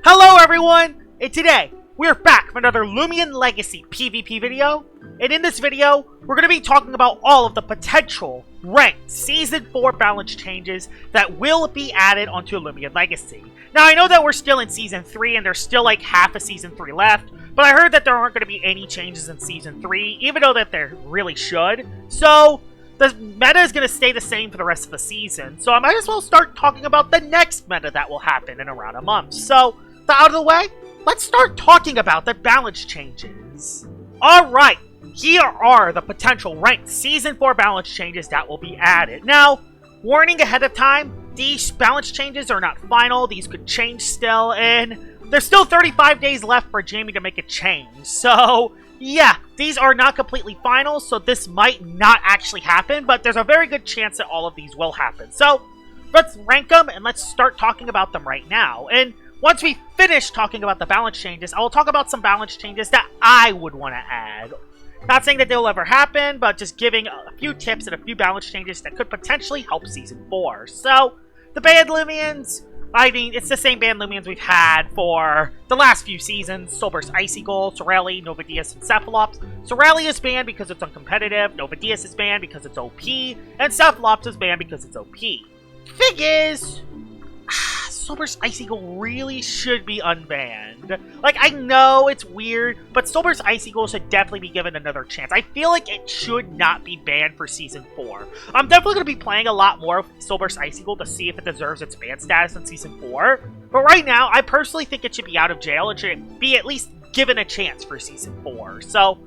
Hello everyone, and today we're back with another Loomian Legacy PVP video. And in this video, we're going to be talking about all of the potential ranked Season 4 balance changes that will be added onto Loomian Legacy. Now I know that we're still in Season 3 and there's still like half of Season 3 left, but I heard that there aren't going to be any changes in Season 3, even though that there really should. So the meta is going to stay the same for the rest of the season, so I might as well start talking about the next meta that will happen in around a month. So, out of the way, let's start talking about the balance changes. Alright, here are the potential ranked Season 4 balance changes that will be added. Now, warning ahead of time, these balance changes are not final, these could change still, and there's still 35 days left for Jamie to make a change. So, yeah, these are not completely final, so this might not actually happen, but there's a very good chance that all of these will happen. So, let's rank them, and let's start talking about them right now. And once we finish talking about the balance changes, I will talk about some balance changes that I would want to add. Not saying that they'll ever happen, but just giving a few tips and a few balance changes that could potentially help Season 4. So, the banned Lumians, I mean, it's the same banned Lumians we've had for the last few seasons. Soulburst Icicle, Sorelli, Novadius, and Cephalops. Sorelli is banned because it's uncompetitive, Novadius is banned because it's OP, and Cephalops is banned because it's OP. Thing is, Soulburst Icicle really should be unbanned. Like, I know it's weird, but Soulburst Icicle should definitely be given another chance. I feel like it should not be banned for Season 4. I'm definitely going to be playing a lot more of Soulburst Icicle to see if it deserves its ban status in Season 4. But right now, I personally think it should be out of jail and should be at least given a chance for Season 4. So,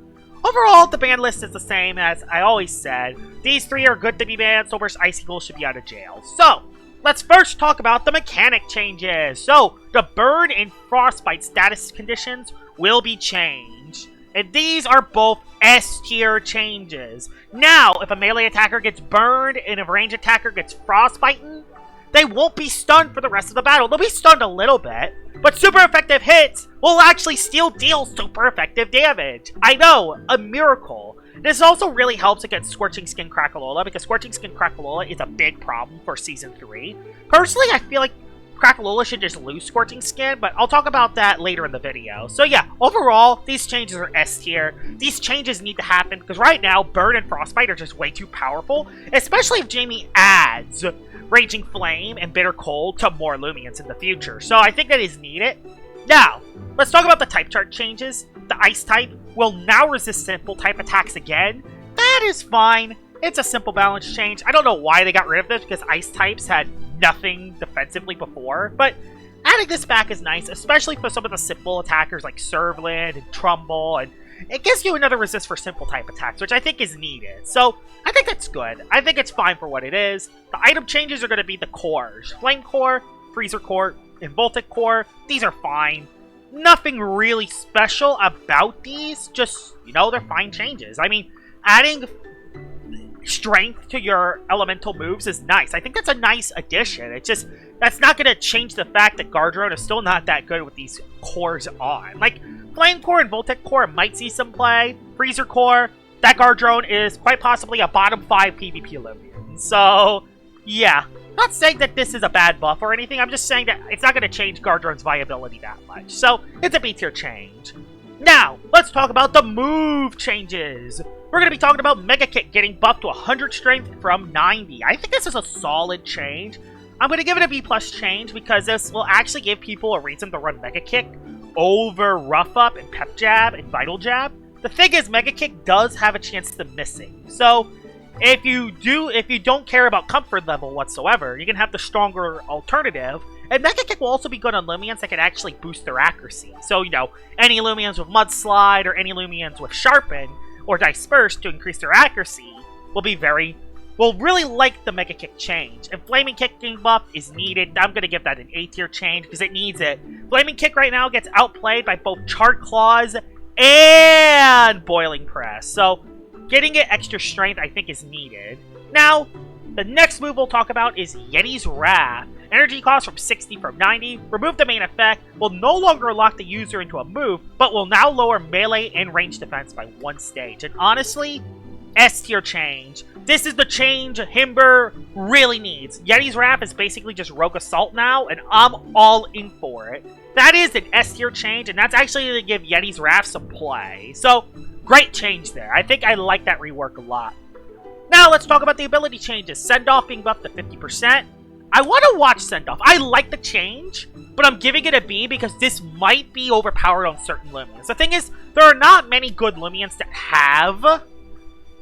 overall, the ban list is the same as I always said. These three are good to be banned. Soulburst Icicle should be out of jail. So, let's first talk about the mechanic changes. So, the burn and frostbite status conditions will be changed. And these are both S tier changes. Now, if a melee attacker gets burned and a range attacker gets frostbitten, they won't be stunned for the rest of the battle. They'll be stunned a little bit, but super effective hits will actually still deal super effective damage. I know, a miracle. This also really helps against Scorching Skin Crackalola, because Scorching Skin Crackalola is a big problem for Season 3. Personally, I feel like Crackalola should just lose Scorching Skin, but I'll talk about that later in the video. So yeah, overall, these changes are S tier. These changes need to happen, because right now, Burn and Frostbite are just way too powerful, especially if Jamie adds Raging Flame and Bitter Cold to more Lumians in the future. So I think that is needed. Now, let's talk about the type chart changes. The Ice type will now resist simple type attacks again. That is fine. It's a simple balance change. I don't know why they got rid of this, because Ice types had nothing defensively before, but adding this back is nice, especially for some of the simple attackers like Servland and Trumbull, and it gives you another resist for simple type attacks, which I think is needed. So, I think that's good. I think it's fine for what it is. The item changes are going to be the cores. Flame Core, Freezer Core, and Voltic Core. These are fine. Nothing really special about these, just, you know, they're fine changes. I mean, adding strength to your elemental moves is nice. I think that's a nice addition. It's just, that's not going to change the fact that Gardrone is still not that good with these cores on. Like, Flame Core and Voltic Core might see some play. Freezer Core, that Gardrone is quite possibly a bottom 5 PvP Lumian. So, yeah. Not saying that this is a bad buff or anything, I'm just saying that it's not going to change Gardrone's viability that much. So, it's a B tier change. Now, let's talk about the move changes. We're going to be talking about Mega Kick getting buffed to 100 strength from 90. I think this is a solid change. I'm going to give it a B+ change because this will actually give people a reason to run Mega Kick over Rough Up and Pep Jab and Vital Jab. The thing is, Mega Kick does have a chance to missing. So, if you don't care about comfort level whatsoever, you can have the stronger alternative. And Mega Kick will also be good on Lumians that can actually boost their accuracy. So, you know, any Lumians with Mudslide or any Lumians with Sharpen or Disperse to increase their accuracy will really like the Mega Kick change. And Flaming Kick being buffed is needed. I'm going to give that an A tier change because it needs it. Flaming Kick right now gets outplayed by both Charred Claws and Boiling Press. So, getting it extra strength, I think, is needed. Now, the next move we'll talk about is Yeti's Wrath. Energy cost from 60 from 90. Remove the main effect. Will no longer lock the user into a move, but will now lower melee and range defense by 1 stage. And honestly, S tier change. This is the change Himber really needs. Yeti's Wrath is basically just Rogue Assault now, and I'm all in for it. That is an S tier change, and that's actually going to give Yeti's Wrath some play. So, great change there. I think I like that rework a lot. Now, let's talk about the ability changes. Send Off being buffed to 50%. I want to watch Send Off. I like the change, but I'm giving it a B because this might be overpowered on certain Lumians. The thing is, there are not many good Lumians that have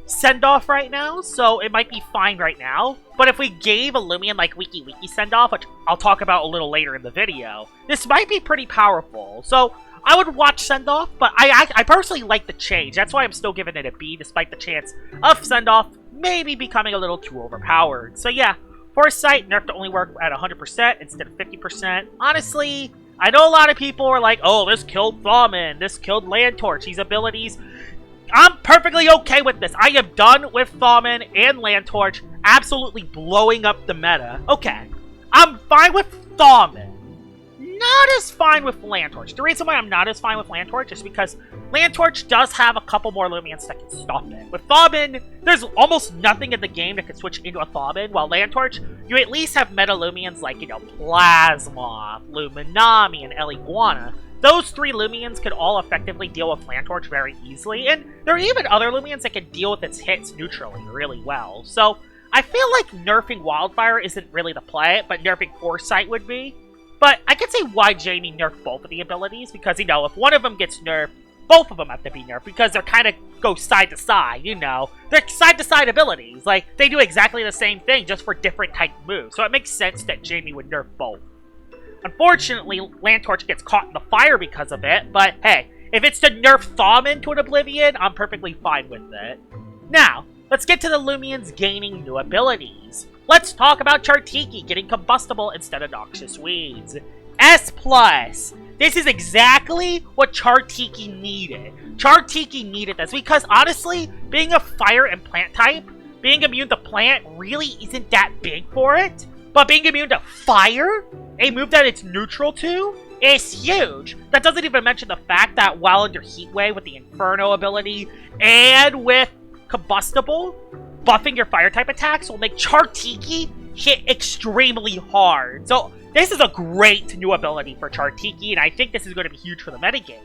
Send Off right now, so it might be fine right now. But if we gave a Lumian like Wiki Send Off, which I'll talk about a little later in the video, this might be pretty powerful. So I would watch Send Off, but I personally like the change. That's why I'm still giving it a B, despite the chance of Send Off maybe becoming a little too overpowered. So yeah, Foresight nerfed to only work at 100% instead of 50%. Honestly, I know a lot of people are like, oh, this killed Thawmin, this killed Land Torch, these abilities. I'm perfectly okay with this. I am done with Thawmin and Land Torch absolutely blowing up the meta. Okay, I'm fine with Thawmin. Not as fine with Land Torch. The reason why I'm not as fine with Land Torch is because Land Torch does have a couple more Lumians that can stop it. With Thawmin, there's almost nothing in the game that can switch into a Thawmin, while Land Torch, you at least have meta Lumians like, you know, Plasma, Luminami, and El Iguana. Those three Lumians could all effectively deal with Land Torch very easily, and there are even other Lumians that can deal with its hits neutrally really well. So, I feel like nerfing Wildfire isn't really the play, but nerfing Foresight would be. But I could see why Jamie nerfed both of the abilities, because, you know, if one of them gets nerfed, both of them have to be nerfed, because they're kind of go side to side, you know. They're side to side abilities. Like, they do exactly the same thing, just for different type moves. So it makes sense that Jamie would nerf both. Unfortunately, Land Torch gets caught in the fire because of it, but hey, if it's to nerf Thawmin to an Oblivion, I'm perfectly fine with it. Now, let's get to the Lumians gaining new abilities. Let's talk about Chartiki getting Combustible instead of Noxious Weeds. S+. This is exactly what Chartiki needed. Chartiki needed this because, honestly, being a fire and plant type, being immune to plant really isn't that big for it. But being immune to fire, a move that it's neutral to, is huge. That doesn't even mention the fact that while under Heat Wave with the Inferno ability and with Combustible, buffing your fire type attacks will make Chartiki hit extremely hard. So this is a great new ability for Chartiki, and I think this is going to be huge for the metagame.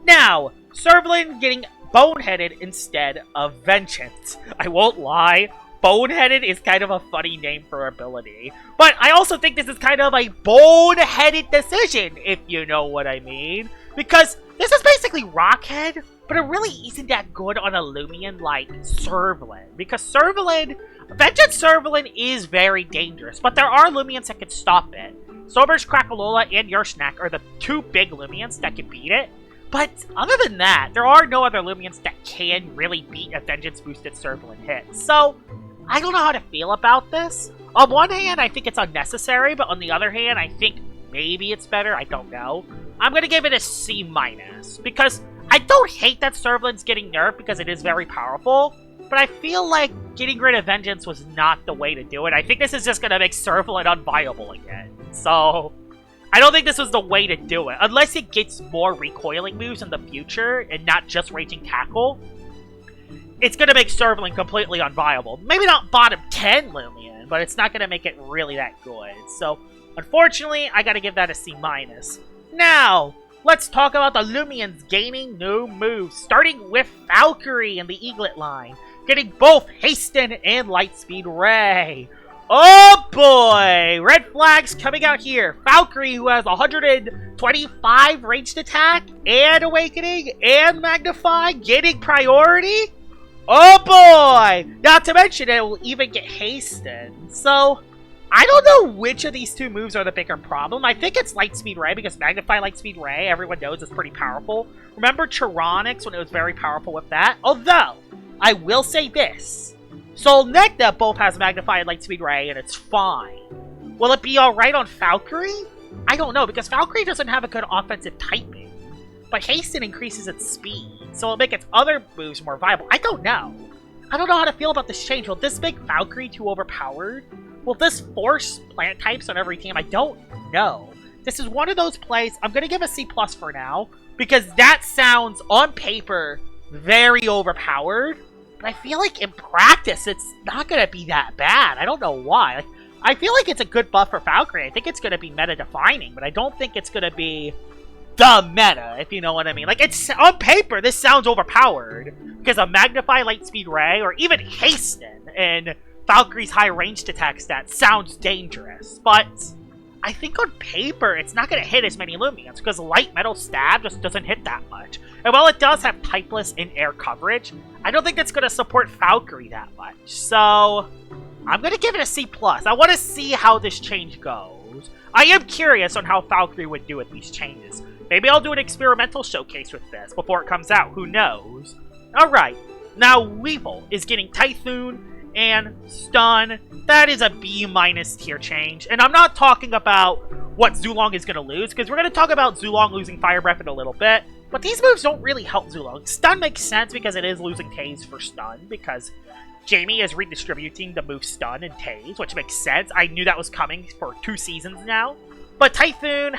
Now, Servalin getting Boneheaded instead of Vengeance. I won't lie, Boneheaded is kind of a funny name for ability. But I also think this is kind of a boneheaded decision, if you know what I mean. Because this is basically Rockhead, but it really isn't that good on a Lumian like Servalin. Because Vengeance Servalin is very dangerous, but there are Lumians that can stop it. Sober's Crackalola and Yursnak are the two big Lumians that can beat it. But other than that, there are no other Lumians that can really beat a Vengeance boosted Servalin hit. So, I don't know how to feel about this. On one hand, I think it's unnecessary, but on the other hand, I think maybe it's better. I don't know. I'm going to give it a C-, because I don't hate that Servalin's getting nerfed because it is very powerful, but I feel like getting rid of Vengeance was not the way to do it. I think this is just going to make Servalin unviable again. So, I don't think this was the way to do it. Unless it gets more recoiling moves in the future and not just Raging Tackle, it's going to make Servalin completely unviable. Maybe not bottom 10 Lumian, but it's not going to make it really that good. So, unfortunately, I got to give that a C-. Now, let's talk about the Lumians gaining new moves, starting with Valkyrie in the Eaglet line, getting both Hasten and Lightspeed Ray. Oh boy! Red flags coming out here. Valkyrie, who has 125 ranged attack, and Awakening, and Magnify, getting priority? Oh boy! Not to mention it will even get Hasten. So, I don't know which of these two moves are the bigger problem. I think it's Lightspeed Ray, because Magnify Lightspeed Ray, everyone knows, is pretty powerful. Remember Chironix when it was very powerful with that? Although, I will say this. Solnecta both has Magnify and Lightspeed Ray, and it's fine. Will it be alright on Valkyrie? I don't know, because Valkyrie doesn't have a good offensive typing. But Hasten increases its speed, so it'll make its other moves more viable. I don't know. I don't know how to feel about this change. Will this make Valkyrie too overpowered? Will this force plant types on every team? I don't know. This is one of those plays. I'm going to give a C+ for now, because that sounds, on paper, very overpowered. But I feel like in practice, it's not going to be that bad. I don't know why. Like, I feel like it's a good buff for Valkyrie. I think it's going to be meta-defining, but I don't think it's going to be the meta, if you know what I mean. Like, it's on paper, this sounds overpowered because of Magnify, Lightspeed Ray, or even Hasten and Valkyrie's high ranged attack stat sounds dangerous. But I think on paper, it's not going to hit as many Lumians because Light Metal Stab just doesn't hit that much. And while it does have typeless in air coverage, I don't think it's going to support Valkyrie that much. So I'm going to give it a C+. I want to see how this change goes. I am curious on how Valkyrie would do with these changes. Maybe I'll do an experimental showcase with this before it comes out. Who knows? Alright. Now, Weevil is getting Typhoon and Stun. That is a B- tier change. And I'm not talking about what Zulong is going to lose, because we're going to talk about Zulong losing Fire Breath in a little bit. But these moves don't really help Zulong. Stun makes sense because it is losing Tase for Stun, because Jamie is redistributing the move Stun and Tase, which makes sense. I knew that was coming for 2 seasons now. But Typhoon,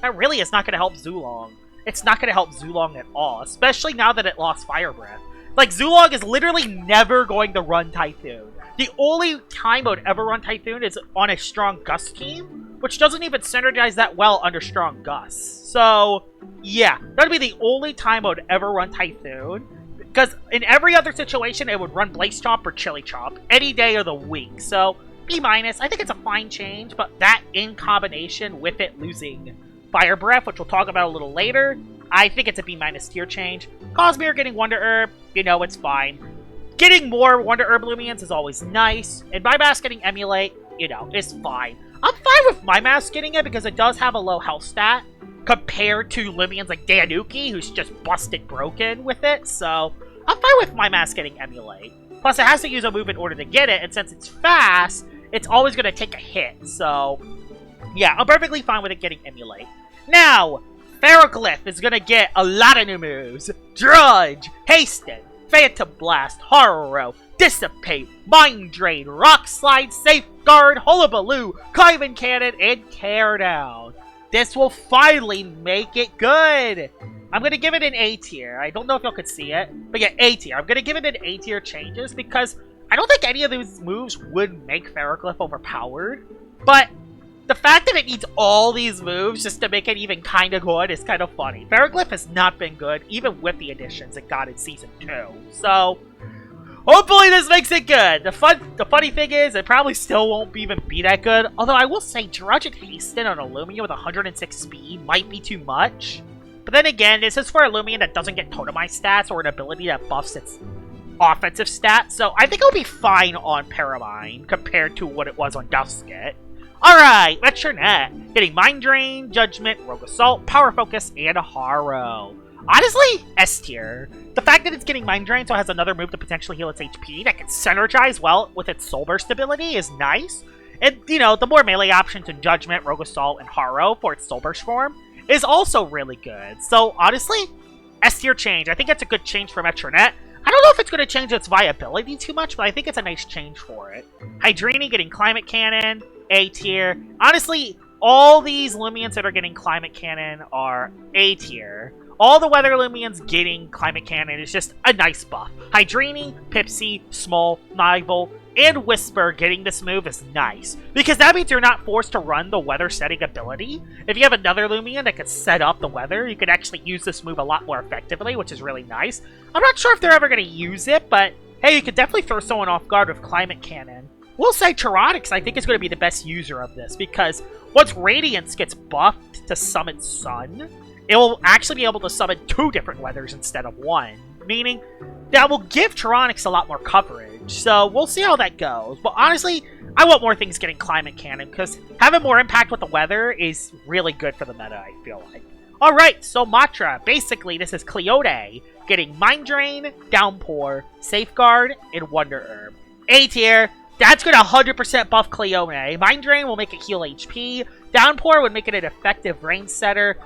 that really is not going to help Zulong. It's not going to help Zulong at all, especially now that it lost Fire Breath. Like, Zulong is literally never going to run Typhoon. The only time I would ever run Typhoon is on a strong Gust team, which doesn't even synergize that well under strong Gust. So, yeah, that would be the only time I would ever run Typhoon. Because in every other situation, it would run Blaze Chomp or Chili Chomp any day of the week. So, B-. I think it's a fine change, but that in combination with it losing Fire Breath, which we'll talk about a little later, I think it's a B- tier change. Cosmere getting Wonder Herb, you know, it's fine. Getting more Wonder Herb Lumians is always nice. And My Mask getting Emulate, you know, is fine. I'm fine with My Mask getting it because it does have a low health stat compared to Lumians like Danuki, who's just busted broken with it. So, I'm fine with My Mask getting Emulate. Plus, it has to use a move in order to get it, and since it's fast, it's always going to take a hit. So, yeah, I'm perfectly fine with it getting Emulate. Now, Ferroglyph is going to get a lot of new moves. Drudge, Hasten, Phantom Blast, Horror, Dissipate, Mind Drain, Rock Slide, Safeguard, Hullabaloo, Climbing Cannon, and Tear Down. This will finally make it good. I'm going to give it an A tier. I don't know if y'all could see it, but yeah, A tier. I'm going to give it an A tier changes because I don't think any of those moves would make Ferroglyph overpowered, but the fact that it needs all these moves just to make it even kind of good is kind of funny. Ferroglyph has not been good, even with the additions it got in Season 2. So, hopefully this makes it good. The funny thing is, it probably still won't even be that good. Although I will say, Drudge and Hasten on a Lumian with 106 speed might be too much. But then again, this is for a Lumian that doesn't get totemized stats or an ability that buffs its offensive stats. So I think it'll be fine on Paramine compared to what it was on Dusket. Alright, Metronet. Getting Mind Drain, Judgment, Rogue Assault, Power Focus, and a Harrow. Honestly, S tier. The fact that it's getting Mind Drain so it has another move to potentially heal its HP that can synergize well with its Soul Burst ability is nice. And, you know, the more melee options in Judgment, Rogue Assault, and Harrow for its Soul Burst form is also really good. So, honestly, S tier change. I think it's a good change for Metronet. I don't know if it's going to change its viability too much, but I think it's a nice change for it. Hydrini getting Climate Cannon, A tier. Honestly, all these Lumians that are getting Climate Cannon are A tier. All the Weather Lumians getting Climate Cannon is just a nice buff. Hydrini, Pipsy, Small, Nival, and Whisper getting this move is nice, because that means you're not forced to run the weather setting ability. If you have another Lumian that can set up the weather, you can actually use this move a lot more effectively, which is really nice. I'm not sure if they're ever going to use it, but hey, you could definitely throw someone off guard with Climate Cannon. We'll say Tyranix, I think, is going to be the best user of this, because once Radiance gets buffed to summon Sun, it will actually be able to summon 2 different weathers instead of 1, meaning that will give Tyranix a lot more coverage. So we'll see how that goes. But honestly, I want more things getting Climate Cannon, because having more impact with the weather is really good for the meta, I feel like. Alright, so Matra, basically this is Cleode getting Mind Drain, Downpour, Safeguard, and Wonder Herb. A tier. That's going to 100% buff Cleone. Mind Drain will make it heal HP. Downpour would make it an effective range setter.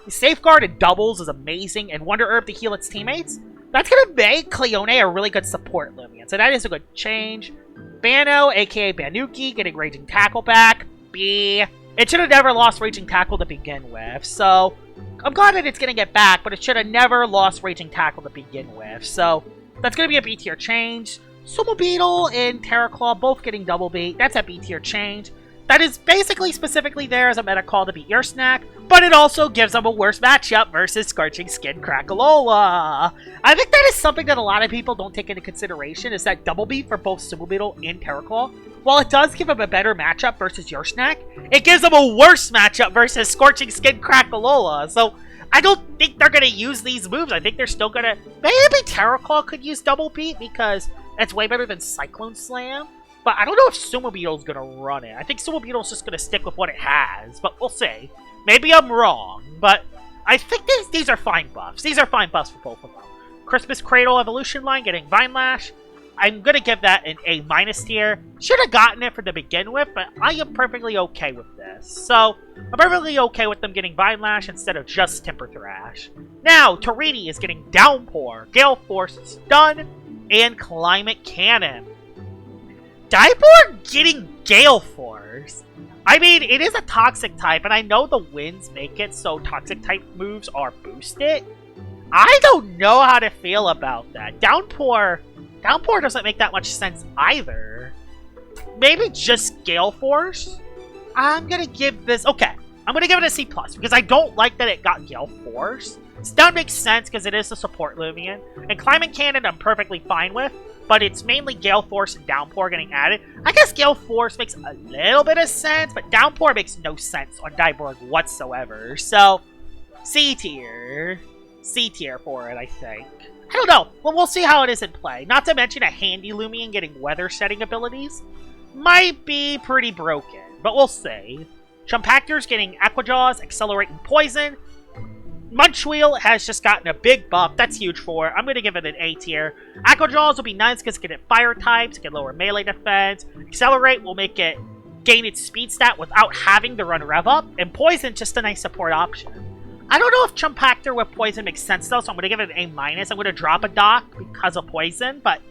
Safeguard and doubles is amazing. And Wonder Herb to heal its teammates. That's going to make Cleone a really good support Lumian. So that is a good change. Bano, aka Banuki, getting Raging Tackle back. B. It should have never lost Raging Tackle to begin with. So I'm glad that it's going to get back, but it should have never lost Raging Tackle to begin with. So That's going to be a B tier change. Sumo Beetle and Terraclaw both getting double beat. That's a B tier change. That is basically specifically there as a meta call to beat your snack, but it also gives them a worse matchup versus Scorching Skin Crackalola. I think that is something that a lot of people don't take into consideration, is that double beat for both Sumo Beetle and Terraclaw. While it does give them a better matchup versus your snack, it gives them a worse matchup versus Scorching Skin Crackalola. So I don't think they're going to use these moves. I think they're still going to... Maybe Terraclaw could use double beat because it's way better than Cyclone Slam. But I don't know if Sumo Beetle's going to run it. I think Sumo Beetle's just going to stick with what it has. But we'll see. Maybe I'm wrong. But I think these are fine buffs. These are fine buffs for both of them. Christmas Cradle Evolution line getting Vine Lash. I'm going to give that an A- tier. Should have gotten it from the begin with, but I am perfectly okay with this. So, I'm perfectly okay with them getting Vine Lash instead of just Temper Thrash. Now, Toridi is getting Downpour, Gale Force, Stun, and Climate Cannon. Diapor getting Gale Force. I mean, it is a Toxic type, and I know the winds make it so Toxic type moves are boosted. I don't know how to feel about that. Downpour doesn't make that much sense either. Maybe just Gale Force? I'm gonna give this... Okay, I'm gonna give it a C+, because I don't like that it got Gale Force. Stun makes sense because it is the support Lumian. And Climate Cannon I'm perfectly fine with, but it's mainly Gale Force and Downpour getting added. I guess Gale Force makes a little bit of sense, but Downpour makes no sense on Dyborg whatsoever. So, C tier. C tier for it, I think. I don't know. Well, we'll see how it is in play. Not to mention a handy Lumian getting weather setting abilities. Might be pretty broken, but we'll see. Chumpactor's getting Aquajaws, Accelerating Poison. Munchwheel has just gotten a big buff. That's huge for it. I'm going to give it an A tier. Aquajaws will be nice because it can hit fire types, it can lower melee defense. Accelerate will make it gain its speed stat without having to run rev up. And Poison, just a nice support option. I don't know if Chumpactor with Poison makes sense though, so I'm going to give it an A-. I'm going to drop a dock because of Poison, but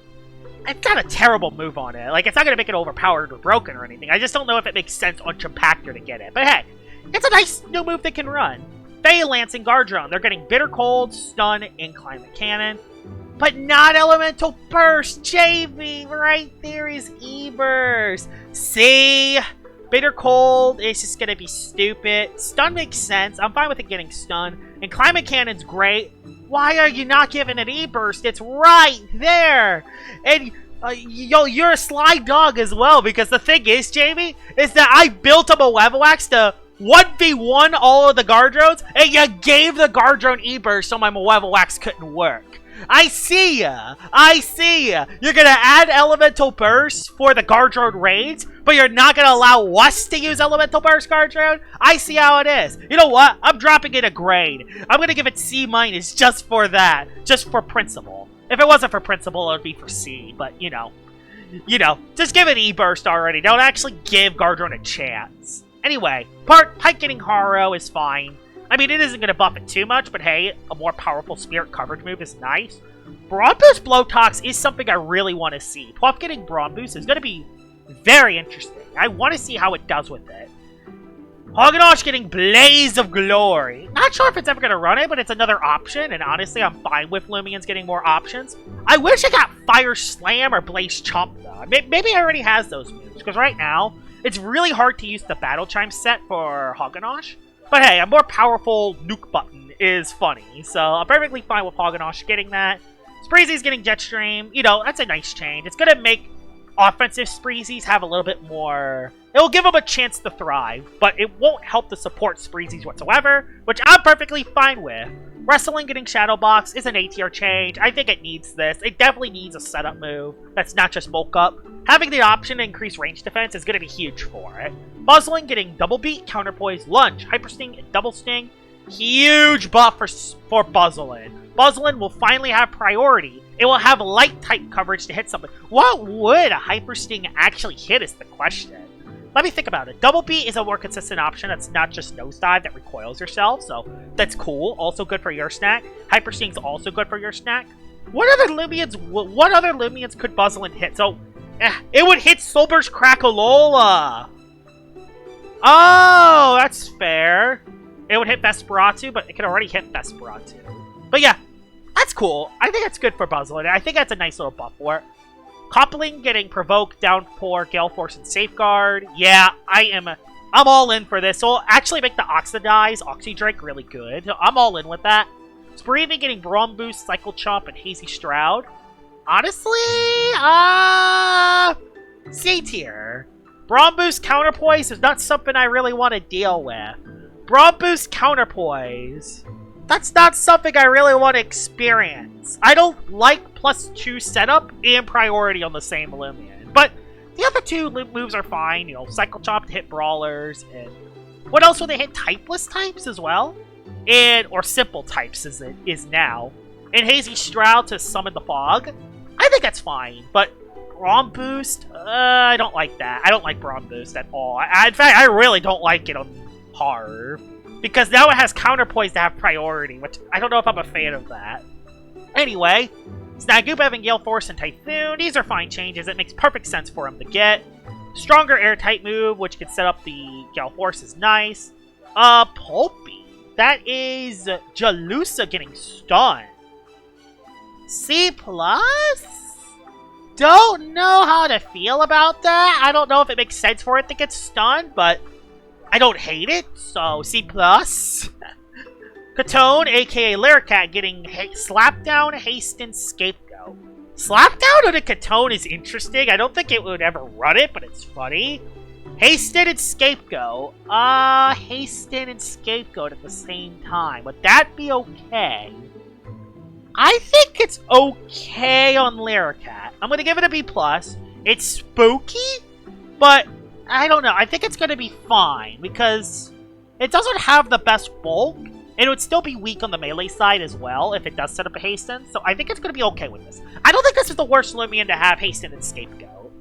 it's got a terrible move on it. Like, it's not going to make it overpowered or broken or anything. I just don't know if it makes sense on Chumpactor to get it. But hey, it's a nice new move that can run. Phalanx and Gardrone, they're getting Bitter Cold, Stun, and Climate Cannon. But not Elemental Burst. Jamie, right there is E-Burst. See? Bitter Cold is just going to be stupid. Stun makes sense. I'm fine with it getting Stun. And Climate Cannon's great. Why are you not giving it E-Burst? It's right there. And yo, you're a sly dog as well. Because the thing is, Jamie, is that I built up a Malevolwax to 1v1 all of the Guardrones, and you gave the Guardrone E-Burst so my Malevolwax couldn't work. I see ya! I see ya! You're gonna add Elemental Burst for the Guardrone raids, but you're not gonna allow us to use Elemental Burst Guardrone? I see how it is. You know what? I'm dropping it a grade. I'm gonna give it C- just for that. Just for principle. If it wasn't for principle, it would be for C, but you know, just give it E-Burst already. Don't actually give Guardrone a chance. Anyway, Pike getting Haro is fine. I mean, it isn't going to buff it too much, but hey, a more powerful spirit coverage move is nice. Brawn Boost Blowtox is something I really want to see. Puff getting Brawn Boost is going to be very interesting. I want to see how it does with it. Hoganosh getting Blaze of Glory. Not sure if it's ever going to run it, but it's another option, and honestly, I'm fine with Lumians getting more options. I wish it got Fire Slam or Blaze Chomp, though. Maybe it already has those moves, because right now, it's really hard to use the Battle Chime set for Hoganosh. But hey, a more powerful nuke button is funny, so I'm perfectly fine with Hoganosh getting that. Spreezy's getting Jetstream. You know, that's a nice change. It's going to make offensive Spreezies have a little bit more... It will give them a chance to thrive, but it won't help to support Spreezies whatsoever, which I'm perfectly fine with. Wrestling getting Shadow Box is an A tier change. I think it needs this. It definitely needs a setup move that's not just bulk up. Having the option to increase range defense is going to be huge for it. Buzzling getting Double Beat, Counterpoise, Lunge, Hyper Sting, and Double Sting. Huge buff for Buzzling. Buzzling will finally have priority. It will have light type coverage to hit something. What would a Hyper Sting actually hit is the question. Let me think about it. Double Beat is a more consistent option that's not just Nosedive that recoils yourself, so that's cool. Also good for your snack. Hyper Sting's also good for your snack. What other Lumians could Buzzling hit? So, it would hit Soulburst Crackalola. Oh, that's fair. It would hit Vesperatu, but it can already hit Vesperatu. But yeah, That's cool. I think it's good for Buzzle, and I think that's a nice little buff for it. Coupling, getting Provoke, Downpour, Gale Force, and Safeguard. Yeah, I'm all in for this. So we'll actually make the Oxidize, Oxydrake really good. So I'm all in with that. Spreeving getting Brawn Boost, Cycle Chomp, and Hazy Shroud. Honestly, C tier. Brawn Boost Counterpoise is not something I really want to deal with. Brawn Boost Counterpoise. That's not something I really want to experience. I don't like +2 setup and priority on the same Lumian. But the other two moves are fine. You know, Cycle Chomp to hit Brawlers. And what else will they hit? Typeless types as well? Or simple types as it is now. And Hazy Shroud to summon the fog. I think that's fine. But Brawn Boost? I don't like that. I don't like Brawn Boost at all. In fact, I really don't like it on hard. Because now it has Counterpoise to have priority, which I don't know if I'm a fan of that. Anyway, Snagoop having Gale Force and Typhoon. These are fine changes. It makes perfect sense for him to get. Stronger Air-type move, which can set up the Gale Force, is nice. Pulpy. That is Jalusa getting stunned. C+? Don't know how to feel about that. I don't know if it makes sense for it to get stunned, but I don't hate it, so C+. Catone, aka Lyricat, getting Slapdown, Hasten, Scapegoat. Slapdown on a Catone is interesting. I don't think it would ever run it, but it's funny. Hasten and Scapegoat. Hasten and Scapegoat at the same time. Would that be okay? I think it's okay on Lyricat. I'm gonna give it a B+. It's spooky, but I don't know. I think it's going to be fine because it doesn't have the best bulk, and it would still be weak on the melee side as well if it does set up a Hasten, so I think it's going to be okay with this. I don't think this is the worst Lumian to have Hasten and Scapegoat.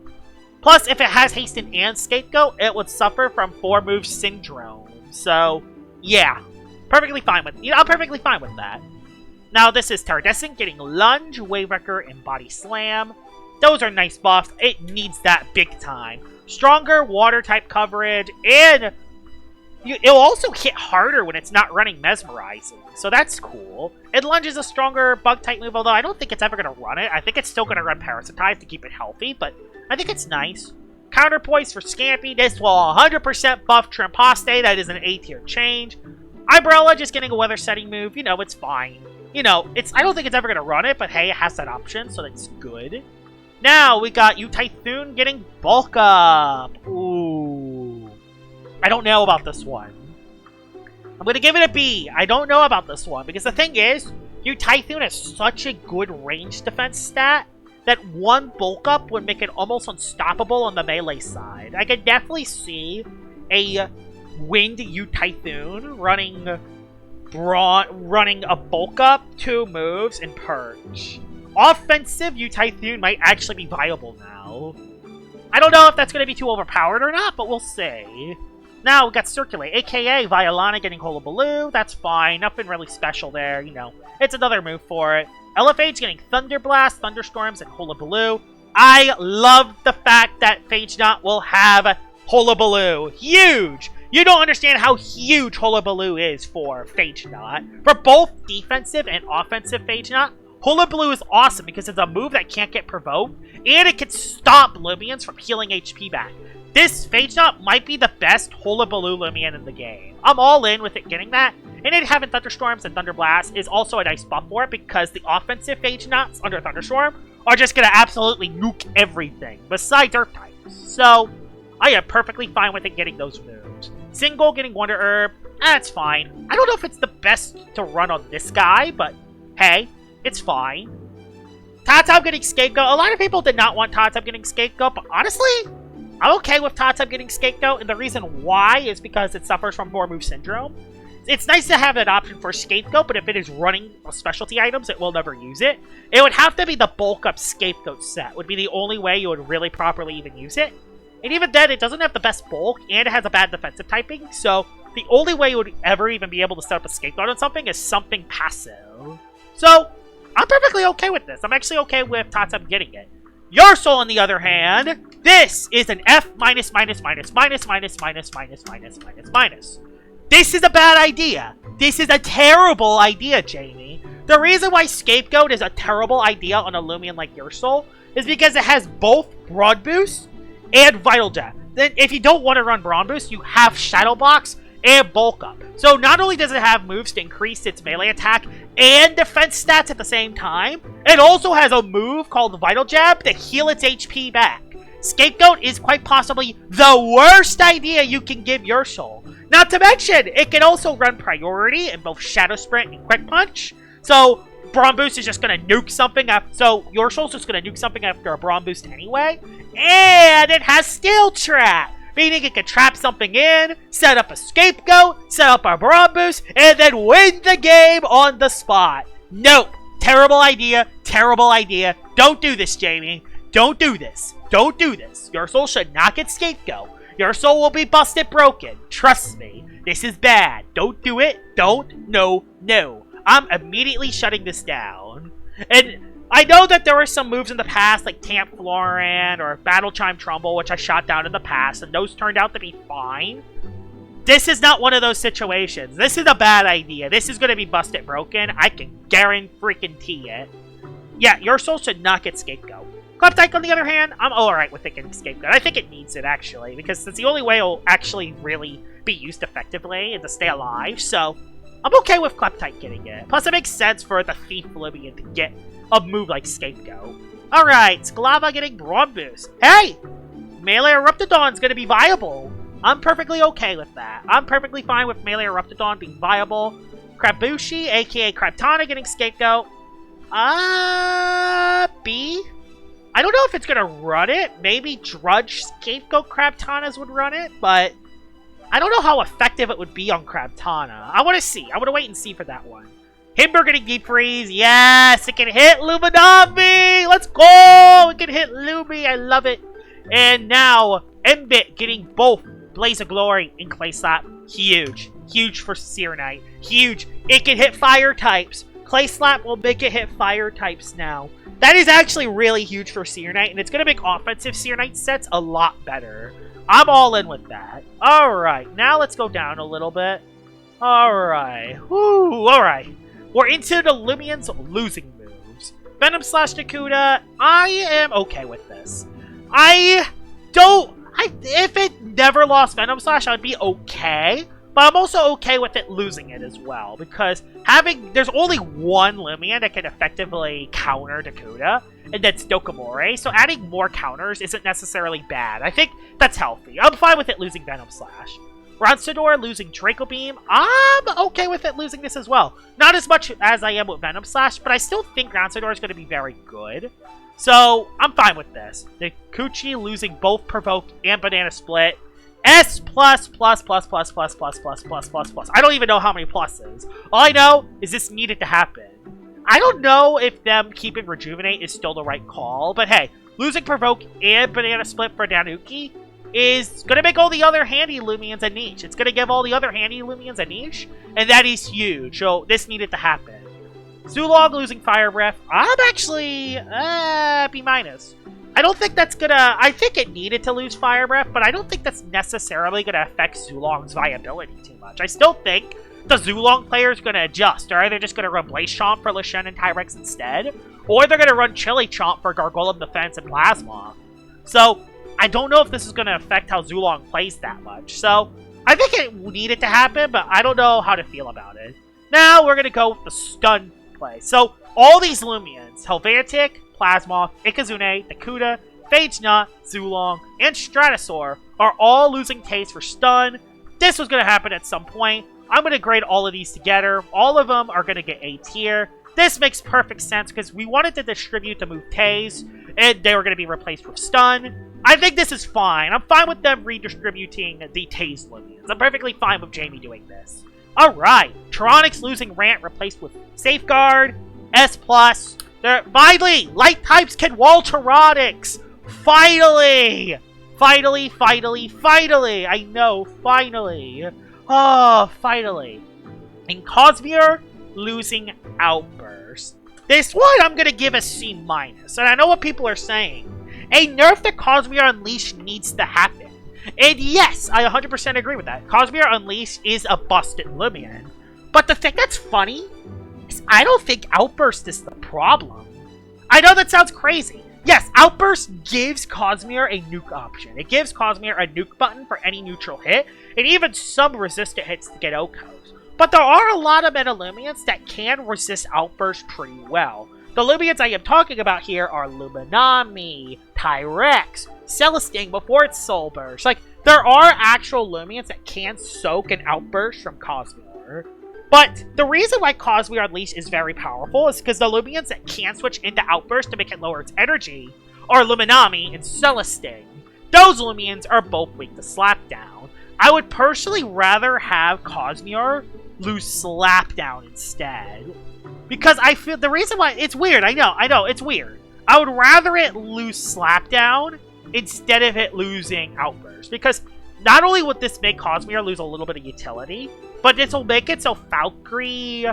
Plus, if it has Hasten and Scapegoat, it would suffer from 4-move syndrome. So, yeah. Perfectly fine with I'm perfectly fine with that. Now, this is Taradescent getting Lunge, Wave Wrecker, and Body Slam. Those are nice buffs. It needs that big time. Stronger water-type coverage, and it'll also hit harder when it's not running Mesmerizing, so that's cool. And Lunge is a stronger bug-type move, although I don't think it's ever going to run it. I think it's still going to run Parasitize to keep it healthy, but I think it's nice. Counterpoise for Scampy. This will 100% buff Trimposte. That is an A-tier change. Ibrella just getting a weather-setting move. You know, it's fine. You know, I don't think it's ever going to run it, but hey, it has that option, so that's good. Now, we got Typhoon getting Bulk Up. Ooh. I don't know about this one. I'm going to give it a B. I don't know about this one. Because the thing is, Typhoon has such a good range defense stat that one Bulk Up would make it almost unstoppable on the melee side. I could definitely see a winged Typhoon running a Bulk Up, 2 moves, and Purge. Offensive Typhoon might actually be viable now. I don't know if that's going to be too overpowered or not, but we'll see. Now, we got Circulate, aka Violana getting Hullabaloo. That's fine. Nothing really special there, you know. It's another move for it. Elephage getting Thunder Blast, Thunderstorms, and Hullabaloo. I love the fact that Phage Knot will have Hullabaloo. Huge! You don't understand how huge Hullabaloo is for Phage Knot. For both defensive and offensive Phage Knot, Hullabaloo is awesome because it's a move that can't get provoked, and it can stop Lumians from healing HP back. This Phage Knot might be the best Hullabaloo Lumian in the game. I'm all in with it getting that, and it having Thunderstorms and Thunder Blast is also a nice buff for it because the offensive Phage Knots under Thunderstorm are just going to absolutely nuke everything besides Earth types. So, I am perfectly fine with it getting those moves. Single getting Wonder Herb, that's fine. I don't know if it's the best to run on this guy, but hey. It's fine. Tatab getting Scapegoat. A lot of people did not want Tatab getting Scapegoat, but honestly, I'm okay with Tatab getting Scapegoat, and the reason why is because it suffers from 4-move syndrome. It's nice to have that option for Scapegoat, but if it is running specialty items, it will never use it. It would have to be the bulk up Scapegoat set, would be the only way you would really properly even use it. And even then, it doesn't have the best bulk, and it has a bad defensive typing, so the only way you would ever even be able to set up a Scapegoat on something is something passive. So, I'm perfectly okay with this. I'm actually okay with Tatab getting it. Yoursoul, on the other hand, this is an F minus minus minus minus minus minus minus minus minus minus. This is a bad idea. This is a terrible idea, Jamie. The reason why Scapegoat is a terrible idea on a Lumian like Your Soul is because it has both Broad Boost and Vital Gem. Then if you don't want to run Broad Boost, you have Shadow Box and Bulk Up. So not only does it have moves to increase its melee attack and defense stats at the same time, it also has a move called Vital Jab to heal its HP back. Scapegoat is quite possibly the worst idea you can give Your Soul. Not to mention, it can also run priority in both Shadow Sprint and Quick Punch. So Brawn Boost is just going to nuke something after, so Your Soul's just going to nuke something after a Brawn Boost anyway. And it has Steel Trap, meaning it can trap something in, set up a Scapegoat, set up a Brawn Boost, and then win the game on the spot. Nope. Terrible idea. Terrible idea. Don't do this, Jamie. Don't do this. Don't do this. Your Soul should not get Scapegoat. Your Soul will be busted broken. Trust me. This is bad. Don't do it. Don't. No. No. I'm immediately shutting this down. And I know that there were some moves in the past, like Tamp Floran or Battle Chime Trumbull, which I shot down in the past, and those turned out to be fine. This is not one of those situations. This is a bad idea. This is going to be busted broken. I can guarantee it. Yeah, Your Soul should not get Scapegoat. Kleptyke, on the other hand, I'm alright with it getting Scapegoat. I think it needs it, actually, because it's the only way it'll actually really be used effectively and to stay alive, so I'm okay with Kleptyke getting it. Plus, it makes sense for the Thief Lumian to get a move like Scapegoat. Alright, Sklava getting Brawn Boost. Hey! Melee Eruptodon's gonna be viable. I'm perfectly okay with that. I'm perfectly fine with Melee Eruptodon being viable. Krabushi, aka Krabtana, getting Scapegoat. B? I don't know if it's gonna run it. Maybe Drudge Scapegoat Krabtanas would run it, but I don't know how effective it would be on Krabtana. I want to see. I want to wait and see for that one. Himber getting Deep Freeze. Yes! It can hit Luminami! Let's go! It can hit Lumi. I love it. And now, Mbit getting both Blaze of Glory and Clay Slap. Huge. Huge for Seer Knight. Huge. It can hit fire types. Clay Slap will make it hit fire types now. That is actually really huge for Seer Knight, and it's going to make offensive Seer Knight sets a lot better. I'm all in with that. Alright, now let's go down a little bit. Alright. Whoo, alright. We're into the Lumian's losing moves. Venom Slash Nakuda, I am okay with this. If it never lost Venom Slash, I'd be okay. But I'm also okay with it losing it as well, because there's only one Lumian that can effectively counter Nakuda, and that's Dokamore, so adding more counters isn't necessarily bad. I think that's healthy. I'm fine with it losing Venom Slash. Ronsador losing Draco Beam, I'm okay with it losing this as well. Not as much as I am with Venom Slash, but I still think Ronsador is going to be very good. So, I'm fine with this. Nikuchi losing both Provoke and Banana Split. S plus. I don't even know how many pluses. All I know is this needed to happen. I don't know if them keeping Rejuvenate is still the right call, but hey, losing Provoke and Banana Split for Danuki is going to make all the other handy Lumians a niche. It's going to give all the other handy Lumians a niche, and that is huge, so this needed to happen. Zulong losing Fire Breath, I'm actually B-. I don't think that's gonna... I think it needed to lose Fire Breath, but I don't think that's necessarily gonna affect Zulong's viability too much. I still think the Zulong player is gonna adjust. They're either just gonna run Blaze Chomp for Lashen and Tyrex instead, or they're gonna run Chili Chomp for Gargolem Defense and Plasma. So, I don't know if this is gonna affect how Zulong plays that much. So, I think it needed to happen, but I don't know how to feel about it. Now, we're gonna go with the stun play. So, all these Lumians, Helvetic, Plasma, Ikazune, Nakuda, Phage Nut, Zulong, and Stratosaur are all losing taste for stun. This was going to happen at some point. I'm going to grade all of these together. All of them are going to get A tier. This makes perfect sense because we wanted to distribute the move Taze, and they were going to be replaced with stun. I think this is fine. I'm fine with them redistributing the Taze Lumians. I'm perfectly fine with Jamie doing this. Alright, Tronix losing Rant replaced with Safeguard, S+. Finally! Light types can wall Tronix! Finally! Finally! I know, finally. Oh, finally. And Cosmere losing Outburst. This one I'm gonna give a C-. And I know what people are saying. A nerf to Cosmere Unleashed needs to happen. And yes, I 100% agree with that. Cosmere Unleashed is a busted Lumian. But the thing that's funny is I don't think Outburst is the problem. I know that sounds crazy. Yes, Outburst gives Cosmere a nuke option. It gives Cosmere a nuke button for any neutral hit, and even some resistant hits to get Okos. But there are a lot of meta Lumians that can resist Outburst pretty well. The Lumians I am talking about here are Luminami, Tyrex, Celestine before its Soul Burst. Like, there are actual Lumians that can soak an Outburst from Cosmere. But the reason why Cosmere Unleashed is very powerful is because the Lumians that can switch into Outburst to make it lower its energy are Luminami and Celestine. Those Lumians are both weak to Slapdown. I would personally rather have Cosmere lose Slapdown instead. Because I feel the reason why it's weird, I know, it's weird. I would rather it lose Slapdown instead of it losing Outburst. Because not only would this make Cosmere lose a little bit of utility, but this will make it so Valkyrie,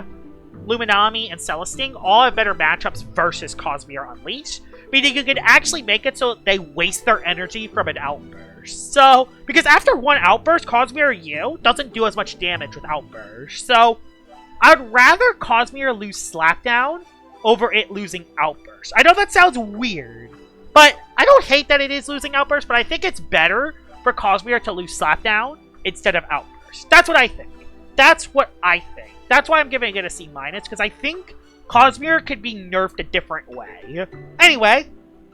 Luminami, and Celestine all have better matchups versus Cosmere Unleashed. Meaning you can actually make it so they waste their energy from an Outburst. So, because after one Outburst, Cosmere U doesn't do as much damage with Outburst. So, I'd rather Cosmere lose Slapdown over it losing Outburst. I know that sounds weird, but I don't hate that it is losing Outburst, but I think it's better for Cosmere to lose Slapdown instead of Outburst. That's what I think. That's what I think. That's why I'm giving it a C-, because I think Cosmere could be nerfed a different way. Anyway,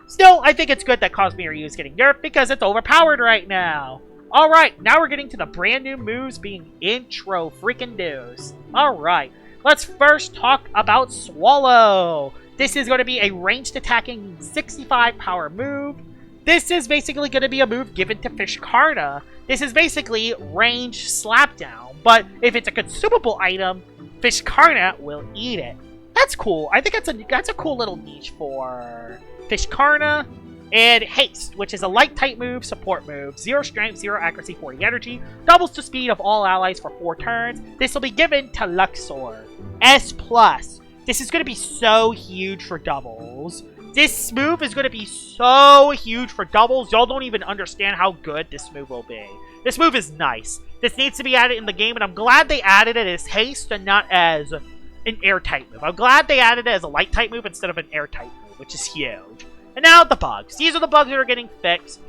still, I think it's good that Cosmere U is getting nerfed because it's overpowered right now. Alright, now we're getting to the brand new moves being intro freaking do's. Alright, let's first talk about Swallow. This is going to be a ranged attacking 65 power move. This is basically going to be a move given to Fishkarna. This is basically range Slapdown, but if it's a consumable item, Fishkarna will eat it. That's cool. I think that's a cool little niche for Fishkarna. And Haste, which is a light type move, support move, 0 strength, 0 accuracy, 40 energy, doubles the speed of all allies for 4 turns. This will be given to Luxor. S+. This is going to be so huge for doubles. This move is going to be so huge for doubles, y'all don't even understand how good this move will be. This move is nice. This needs to be added in the game, and I'm glad they added it as Haste and not as an air type move. I'm glad they added it as a light type move instead of an air type move, which is huge. And now the bugs. These are the bugs that are getting fixed,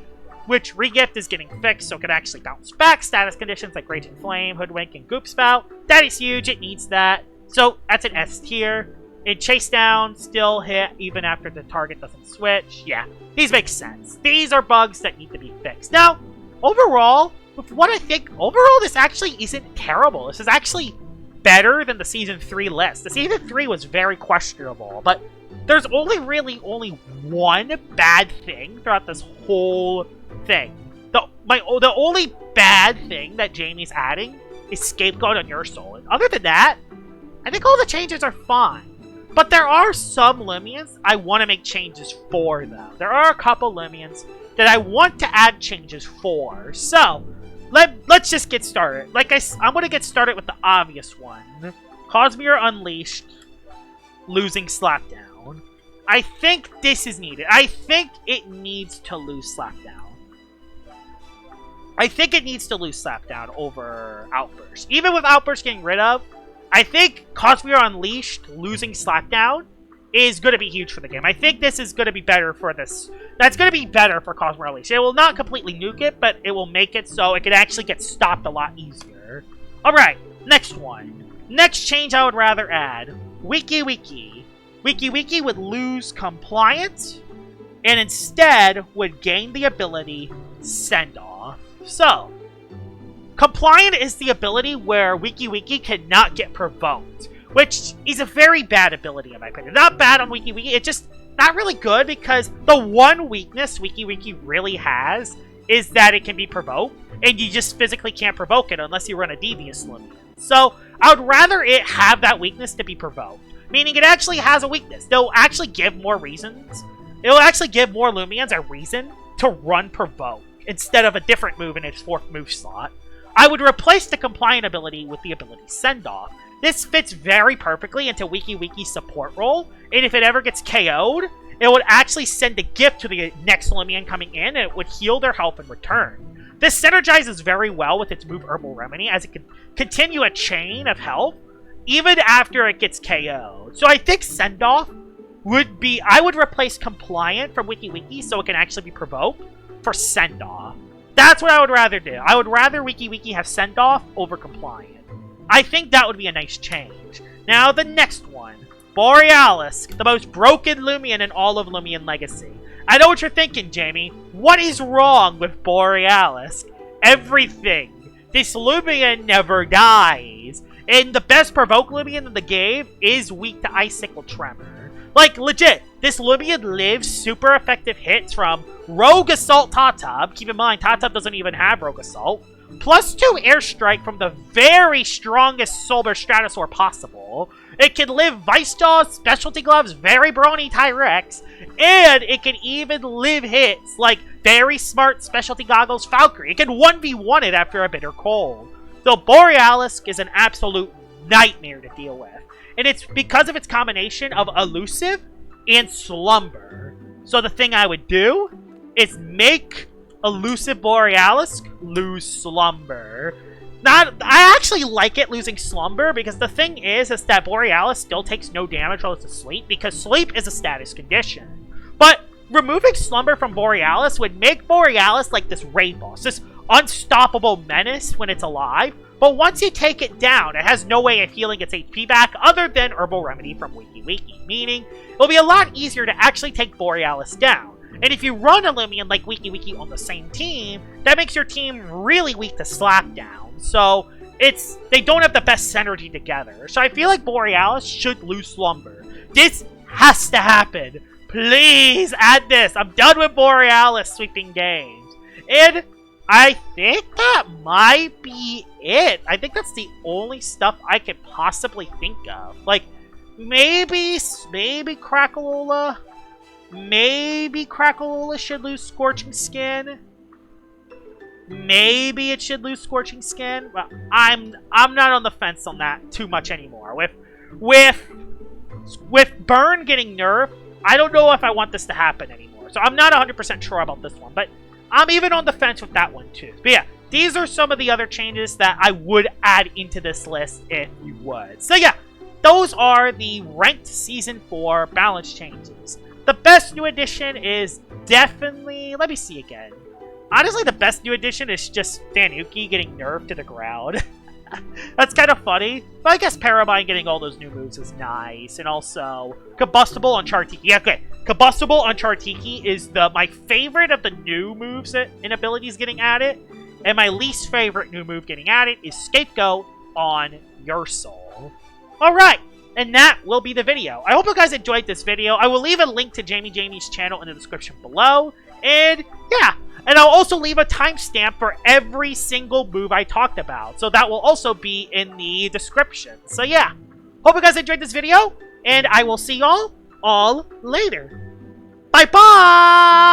which Regift is getting fixed so it can actually bounce back status conditions like Raging Flame, Hoodwink, and Goop Spout. That is huge, it needs that. So that's an S tier. And Chase Down, still hit even after the target doesn't switch. Yeah, these make sense. These are bugs that need to be fixed. Now, overall, with what I think, overall this actually isn't terrible. This is actually better than the Season 3 list. The Season 3 was very questionable, but there's really only one bad thing throughout this whole thing. The only bad thing that Jamie's adding is Scapegoat on Your Soul. And other than that, I think all the changes are fine. But there are some Lumians I want to make changes for, though. There are a couple Lumians that I want to add changes for. So, let's just get started. I'm going to get started with the obvious one. Cosmere Unleashed losing Slapdown. I think this is needed. I think it needs to lose Slapdown. I think it needs to lose Slapdown over Outburst. Even with Outburst getting rid of, I think Cosmere Unleashed losing Slapdown is going to be huge for the game. I think this is going to be better for this. That's going to be better for Cosmere Unleashed. It will not completely nuke it, but it will make it so it can actually get stopped a lot easier. Alright, next one. Next change I would rather add. Wiki Wiki. Wiki Wiki would lose Compliance, and instead would gain the ability Send Off. So, Compliant is the ability where Wiki Wiki cannot get provoked, which is a very bad ability in my opinion. Not bad on Wiki Wiki, it's just not really good because the one weakness Wiki Wiki really has is that it can be provoked, and you just physically can't provoke it unless you run a Devious Lumian. So, I would rather it have that weakness to be provoked, meaning it actually has a weakness. They'll actually give more reasons. It'll actually give more Lumians a reason to run Provoke instead of a different move in its 4th move slot. I would replace the Compliant ability with the ability Send Off. This fits very perfectly into Wiki Wiki's support role, and if it ever gets KO'd, it would actually send a gift to the next Lumian coming in, and it would heal their health in return. This synergizes very well with its move Herbal Remedy, as it can continue a chain of health even after it gets KO'd. So I think send-off would be... I would replace compliant from WikiWiki so it can actually be provoked for send-off. That's what I would rather do. I would rather WikiWiki have send-off over compliant. I think that would be a nice change. Now, the next one. Borealis, the most broken Lumian in all of Loomian Legacy. I know what you're thinking, Jamie. What is wrong with Borealis? Everything. This Lumian never dies. And the best provoke Lumian in the game is weak to Icicle Tremor. Like, legit, this Lumian lives super effective hits from Rogue Assault Tatab. Keep in mind, Tatab doesn't even have Rogue Assault. +2 airstrike from the very strongest Solar Stratosaur possible. It can live Vice Jaws, Specialty Gloves, Very Brawny Tyrex, and it can even live hits like Very Smart Specialty Goggles Valkyrie. It can 1v1 it after a bitter cold. So Borealis is an absolute nightmare to deal with. And it's because of its combination of Elusive and Slumber. So the thing I would do is make Elusive Borealis lose Slumber. I actually like it losing Slumber because the thing is that Borealis still takes no damage while it's asleep because sleep is a status condition. But removing Slumber from Borealis would make Borealis like this raid boss, this unstoppable menace when it's alive. But once you take it down, it has no way of healing its HP back other than Herbal Remedy from WikiWiki, meaning it'll be a lot easier to actually take Borealis down. And if you run a Lumian like WikiWiki on the same team, that makes your team really weak to Slapdown. So they don't have the best synergy together. So I feel like Borealis should lose Slumber. This has to happen. Please add this. I'm done with Borealis sweeping games. And I think that might be it. I think that's the only stuff I could possibly think of. Like, maybe Crackalola. Maybe Crackalola should lose Scorching Skin. Maybe it should lose Scorching Skin. Well, I'm not on the fence on that too much anymore. With Burn getting nerfed, I don't know if I want this to happen anymore. So I'm not 100% sure about this one, but I'm even on the fence with that one too. But yeah, these are some of the other changes that I would add into this list if you would. So yeah, those are the ranked Season 4 balance changes. The best new addition is definitely... Let me see again. Honestly, the best new addition is just Danuki getting nerfed to the ground. That's kind of funny. But I guess Paramine getting all those new moves is nice. And also, Combustible on Chartiki. Yeah, okay. Combustible on Chartiki is my favorite of the new moves and abilities getting added. And my least favorite new move getting added is Scapegoat on Ursul. Alright. And that will be the video. I hope you guys enjoyed this video. I will leave a link to JamiyJamie's channel in the description below. And yeah. And I'll also leave a timestamp for every single move I talked about. So that will also be in the description. So yeah. Hope you guys enjoyed this video. And I will see y'all all later. Bye-bye!